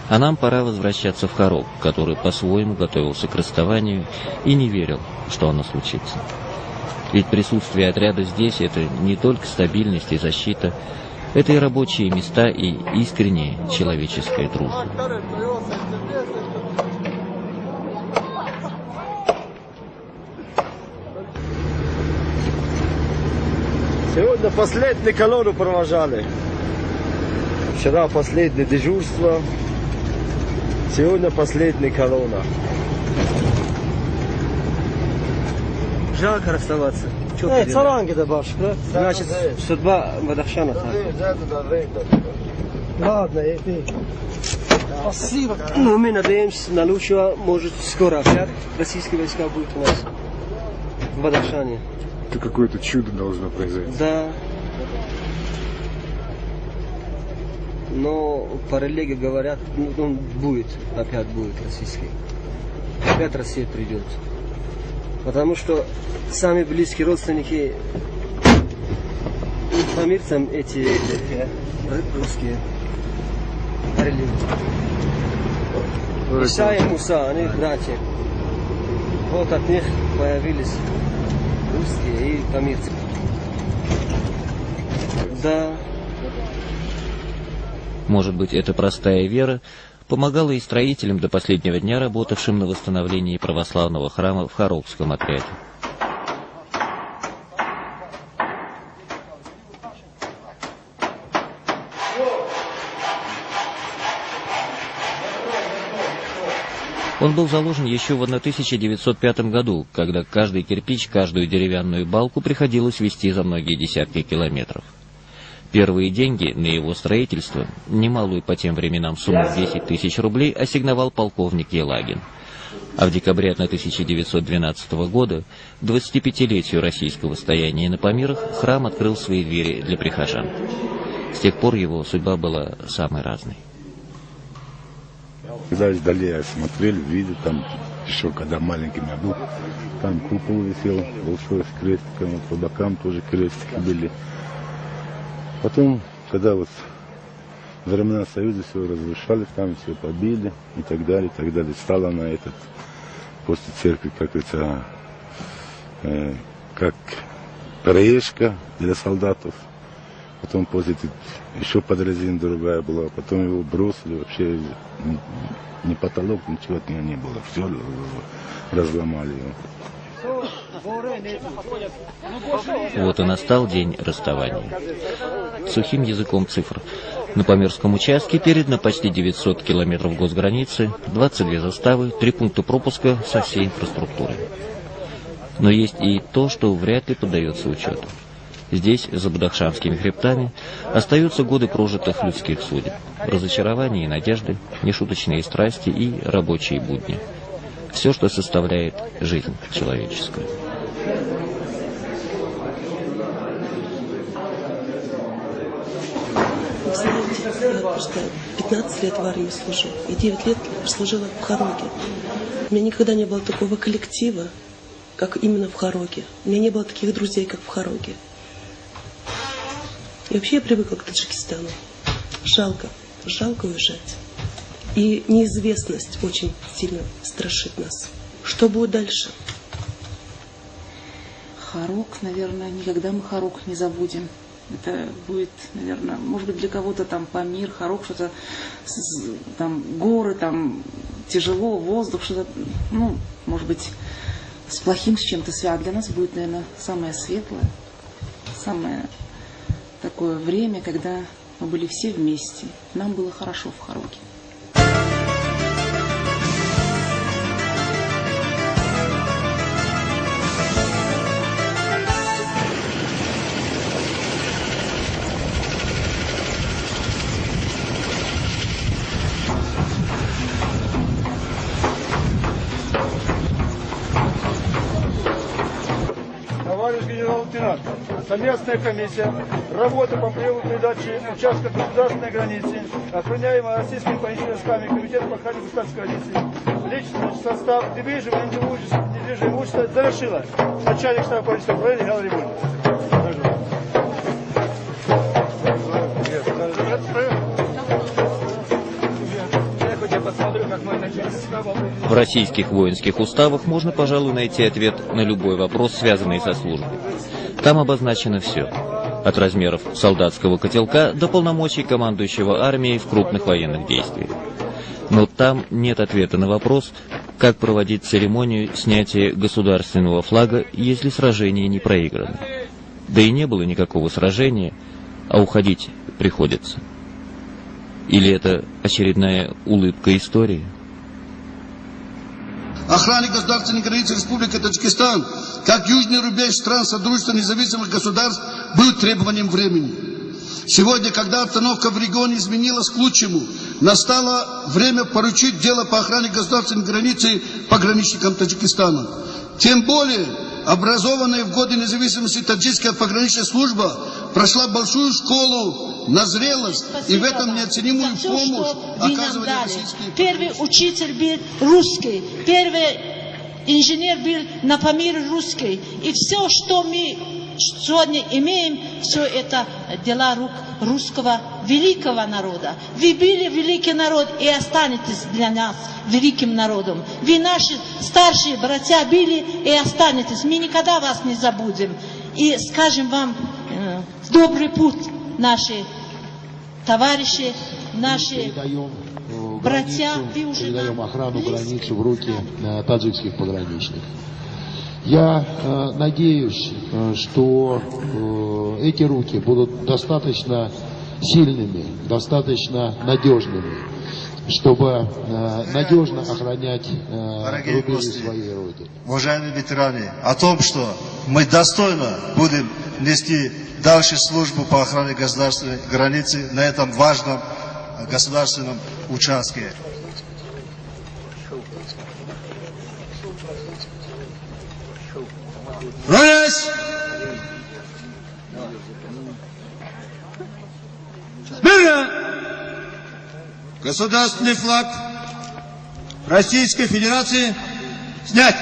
А нам пора возвращаться в Харок, который по-своему готовился к расставанию и не верил, что оно случится. Ведь присутствие отряда здесь — это не только стабильность и защита, это и рабочие места, и искренняя человеческая дружба. Сегодня последнюю колонну провожали. Вчера последнее дежурство. Сегодня последняя колонна. Жалко расставаться. Царанги добавишь, да? Значит, судьба Бадахшана. Ладно, иди. Спасибо. Ну, мы надеемся на лучшего. Может, скоро опять российские войска будут у нас в Бадахшане. Это какое-то чудо должно произойти. Да. Но по религии говорят, он будет, опять будет российский. Опять Россия придет. Потому что сами близкие родственники памирцам эти русские религии. Иса и Муса, они братья. Вот от них появились русские и памирцы. Да. Может быть, эта простая вера помогала и строителям до последнего дня, работавшим на восстановлении православного храма в Харокском отряде. Он был заложен еще в 1905 году, когда каждый кирпич, каждую деревянную балку приходилось везти за многие десятки километров. Первые деньги на его строительство, немалую по тем временам сумму 10 тысяч рублей, ассигновал полковник Елагин. А в декабре 1912 года, к 25-летию российского стояния на Памирах, храм открыл свои двери для прихожан. С тех пор его судьба была самой разной. Когда издали я смотрел, видел, там еще когда маленьким я был, там купол висел, большой с крестиком, вот по бокам тоже крестики были. Потом, когда вот времена Союза все разрушали, там все побили и так далее, стала она этот, после церкви, как это, как проезжка для солдатов. Потом после еще подразина другая была, потом его бросили, вообще ни потолок, ничего от него не было, все разломали его. Вот и настал день расставания. Сухим языком цифр. На Памирском участке передано почти 900 километров госграницы, 22 заставы, 3 пункта пропуска со всей инфраструктурой. Но есть и то, что вряд ли поддается учету. Здесь, за Бадахшанскими хребтами, остаются годы прожитых людских судеб, разочарования и надежды, нешуточные страсти и рабочие будни. Все, что составляет жизнь человеческую. Вы знаете, я просто 15 лет в армии служу, и 9 лет служила в Хароке. У меня никогда не было такого коллектива, как именно в Хароке. У меня не было таких друзей, как в Хароке. И вообще я привыкла к Таджикистану. Жалко уезжать. И неизвестность очень сильно страшит нас. Что будет дальше? Харок, наверное, никогда мы Харок не забудем. Это будет, наверное, может быть, для кого-то там Памир, Харок, что-то, там горы, там тяжело, воздух, что-то, ну, может быть, с плохим, с чем-то связано. Для нас будет, наверное, самое светлое, самое такое время, когда мы были все вместе. Нам было хорошо в Хароке. Товарищ генерал-лейтенант, совместная комиссия, работа по приему передачи участка государственной границы, охраняемой российскими пограничными войсками, комитет по охране государственной границы, личный состав, недвижимое имущество завершила начальник штаба политического управления Галина Римовна. В российских воинских уставах можно, пожалуй, найти ответ на любой вопрос, связанный со службой. Там обозначено все. От размеров солдатского котелка до полномочий командующего армией в крупных военных действиях. Но там нет ответа на вопрос, как проводить церемонию снятия государственного флага, если сражение не проиграно. Да и не было никакого сражения, а уходить приходится. Или это очередная улыбка истории? Охране государственной границы Республики Таджикистан, как южный рубеж стран Содружества независимых государств, был требованием времени. Сегодня, когда обстановка в регионе изменилась к лучшему, настало время поручить дело по охране государственной границы пограничникам Таджикистана. Тем более, образованная в годы независимости таджикская пограничная служба прошла большую школу на зрелость и в этом неоценимую помощь оказывали российские. Первый учитель был русский, первый инженер был на фамилии русский. И все, что мы сегодня имеем, все это дела рук русского великого народа. Вы были великий народ и останетесь для нас великим народом. Вы наши старшие братья были и останетесь. Мы никогда вас не забудем. И скажем вам добрый путь, наши товарищи, наши братья. Передаем охрану границы в руки таджикских пограничников. Я надеюсь, что эти руки будут достаточно сильными, достаточно надежными, чтобы надежно охранять рубежи своей Родины. Уважаемые ветераны, о том, что мы достойно будем нести дальше службу по охране государственной границы на этом важном государственном участке. Равняйсь! Смирно! Государственный флаг Российской Федерации снять!